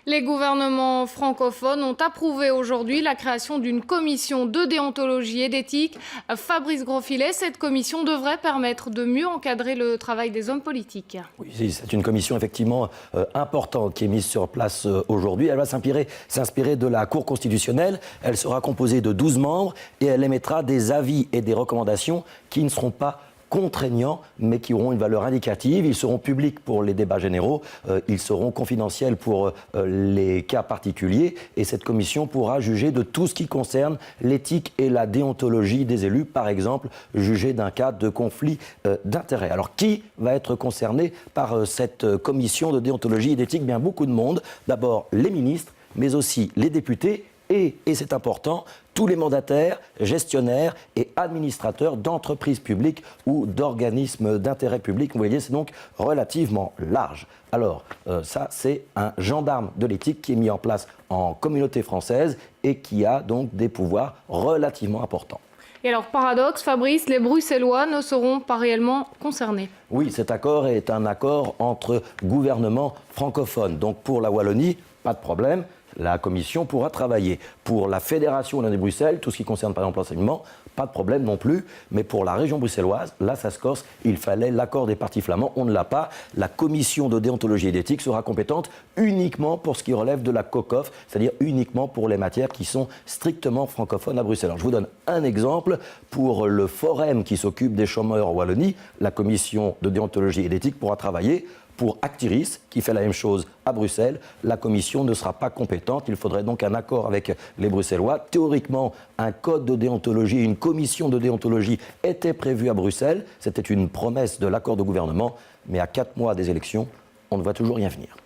Les gouvernements francophones ont approuvé aujourd'hui la création d'une commission de déontologie et d'éthique. Fabrice Grosfilet, cette commission devrait permettre de mieux encadrer le travail des hommes politiques. Oui, c'est une commission effectivement importante qui est mise sur place aujourd'hui. Elle va s'inspirer de la Cour constitutionnelle. Elle sera composée de 12 membres et elle émettra des avis et des recommandations qui ne seront pas contraignants, mais qui auront une valeur indicative. Ils seront publics pour les débats généraux, ils seront confidentiels pour les cas particuliers, et cette commission pourra juger de tout ce qui concerne l'éthique et la déontologie des élus, par exemple, juger d'un cas de conflit d'intérêts. Alors, qui va être concerné par cette commission de déontologie et d'éthique? Bien, beaucoup de monde. D'abord, les ministres, mais aussi les députés, et c'est important, tous les mandataires, gestionnaires et administrateurs d'entreprises publiques ou d'organismes d'intérêt public. Vous voyez, c'est donc relativement large. Alors, ça, c'est un gendarme de l'éthique qui est mis en place en communauté française et qui a donc des pouvoirs relativement importants. Et alors, paradoxe, Fabrice, les Bruxellois ne seront pas réellement concernés. Oui, cet accord est un accord entre gouvernements francophones. Donc, pour la Wallonie, pas de problème. La commission pourra travailler. Pour la Fédération Wallonie-Bruxelles, tout ce qui concerne par exemple l'enseignement, pas de problème non plus. Mais pour la région bruxelloise, l'Alsace-Corse, il fallait l'accord des partis flamands. On ne l'a pas. La commission de déontologie et d'éthique sera compétente uniquement pour ce qui relève de la COCOF, c'est-à-dire uniquement pour les matières qui sont strictement francophones à Bruxelles. Alors, je vous donne un exemple. Pour le Forum qui s'occupe des chômeurs en Wallonie, la commission de déontologie et d'éthique pourra travailler. Pour Actiris, qui fait la même chose à Bruxelles, la commission ne sera pas compétente. Il faudrait donc un accord avec les Bruxellois. Théoriquement, un code de déontologie, une commission de déontologie était prévue à Bruxelles. C'était une promesse de l'accord de gouvernement. Mais à 4 mois des élections, on ne voit toujours rien venir.